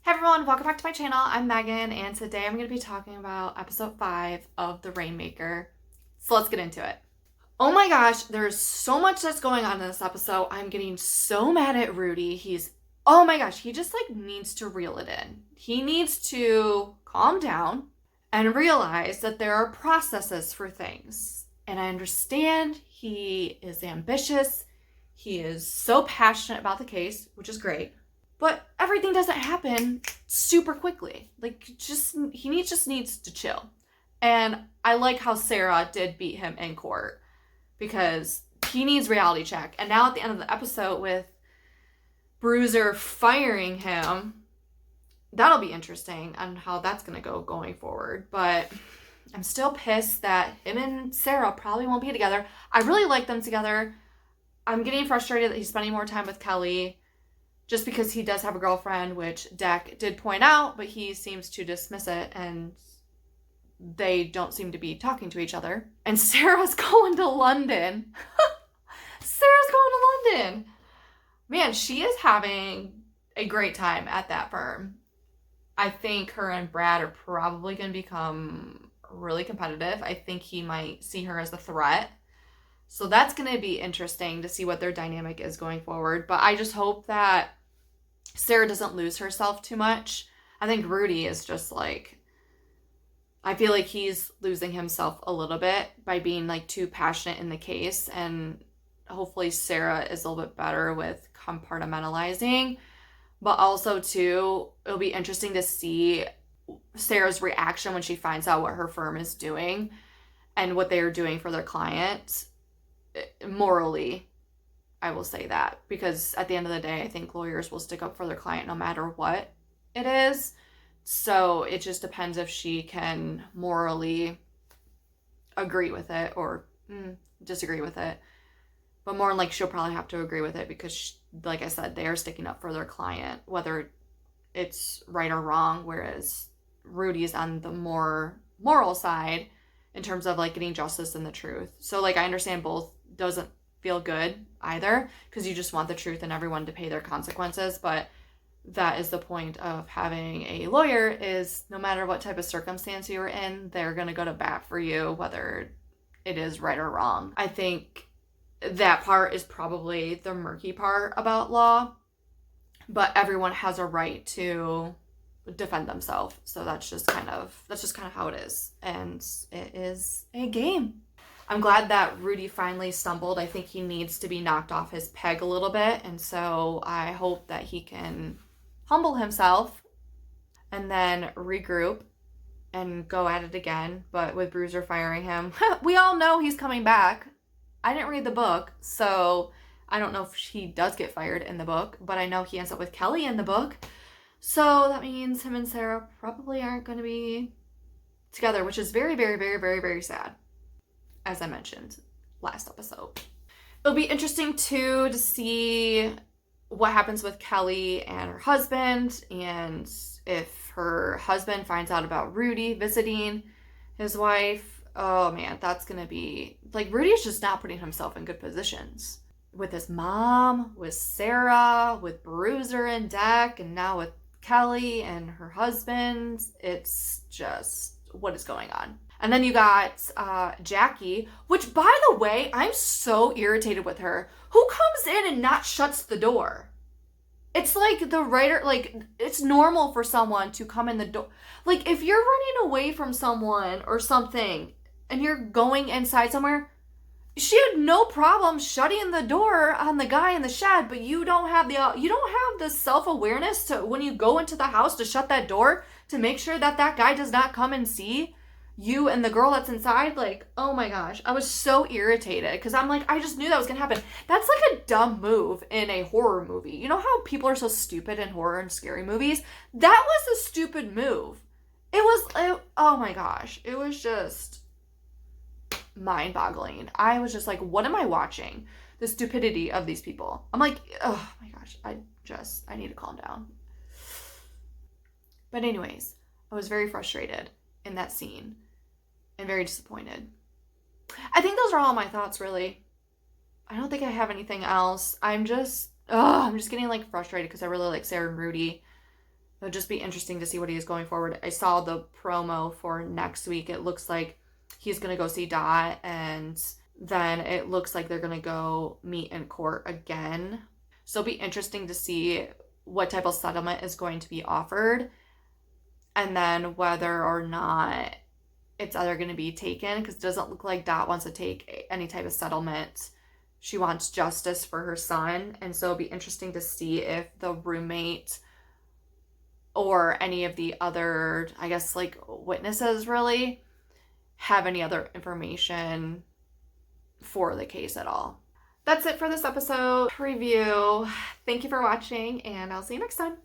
Hey everyone, welcome back to my channel. I'm Megan, and today I'm going to be talking about episode 5 of The Rainmaker. So let's get into it. Oh my gosh, there's so much that's going on in this episode. I'm getting so mad at Rudy. Oh my gosh, he just needs to reel it in. He needs to calm down and realize that there are processes for things. And I understand he is ambitious. He is so passionate about the case, which is great. But everything doesn't happen super quickly. He just needs to chill. And I like how Sarah did beat him in court because he needs reality check. And now at the end of the episode with Bruiser firing him, that'll be interesting on how that's going to go going forward. But I'm still pissed that him and Sarah probably won't be together. I really like them together. I'm getting frustrated that he's spending more time with Kelly. Just because he does have a girlfriend, which Deck did point out, but he seems to dismiss it, and they don't seem to be talking to each other. And Sarah's going to London. Sarah's going to London. Man, she is having a great time at that firm. I think her and Brad are probably going to become really competitive. I think he might see her as a threat. So that's going to be interesting to see what their dynamic is going forward. But I just hope that Sarah doesn't lose herself too much. I think Rudy is just I feel like he's losing himself a little bit by being too passionate in the case. And hopefully Sarah is a little bit better with compartmentalizing. But also too, it'll be interesting to see Sarah's reaction when she finds out what her firm is doing and what they are doing for their client. Morally, I will say that, because at the end of the day, I think lawyers will stick up for their client no matter what it is. So it just depends if she can morally agree with it or disagree with it. But more than she'll probably have to agree with it because, like I said, they are sticking up for their client, whether it's right or wrong, whereas Rudy's on the more moral side in terms of getting justice and the truth. So I understand both doesn't feel good either because you just want the truth and everyone to pay their consequences. But that is the point of having a lawyer, is no matter what type of circumstance you're in, they're going to go to bat for you, whether it is right or wrong. I think that part is probably the murky part about law, but everyone has a right to defend themselves. So that's just kind of how it is. And it is a game. I'm glad that Rudy finally stumbled. I think he needs to be knocked off his peg a little bit. And so I hope that he can humble himself and then regroup and go at it again. But with Bruiser firing him, we all know he's coming back. I didn't read the book, so I don't know if he does get fired in the book, but I know he ends up with Kelly in the book. So that means him and Sarah probably aren't going to be together, which is very, very, very, very, very sad, as I mentioned last episode. It'll be interesting, too, to see what happens with Kelly and her husband, and if her husband finds out about Rudy visiting his wife. Oh, man, that's going to be... Rudy's just not putting himself in good positions. With his mom, with Sarah, with Bruiser and Deck, and now with Kelly and her husband. It's just, what is going on? And then you got Jackie, which, by the way, I'm so irritated with her. Who comes in and not shuts the door? It's the writer, it's normal for someone to come in the door. If you're running away from someone or something and you're going inside somewhere, she had no problem shutting the door on the guy in the shed, but you don't have the self-awareness to, when you go into the house, to shut that door to make sure that that guy does not come and see you and the girl that's inside. Oh my gosh, I was so irritated because I'm I just knew that was gonna happen. That's a dumb move in a horror movie. You know how people are so stupid in horror and scary movies? That was a stupid move. Oh my gosh, it was just mind-boggling. I was just what am I watching? The stupidity of these people. I'm oh my gosh, I need to calm down. But anyways, I was very frustrated in that scene and very disappointed. I think those are all my thoughts, really. I don't think I have anything else. I'm just getting frustrated because I really like Sarah and Rudy. It'll just be interesting to see what he is going forward. I saw the promo for next week. It looks like he's going to go see Dot, and then it looks like they're going to go meet in court again. So it'll be interesting to see what type of settlement is going to be offered, and then whether or not it's either going to be taken, because it doesn't look like Dot wants to take any type of settlement. She wants justice for her son, and so it'll be interesting to see if the roommate or any of the other, I guess, like witnesses really have any other information for the case at all. That's it for this episode review. Thank you for watching, and I'll see you next time.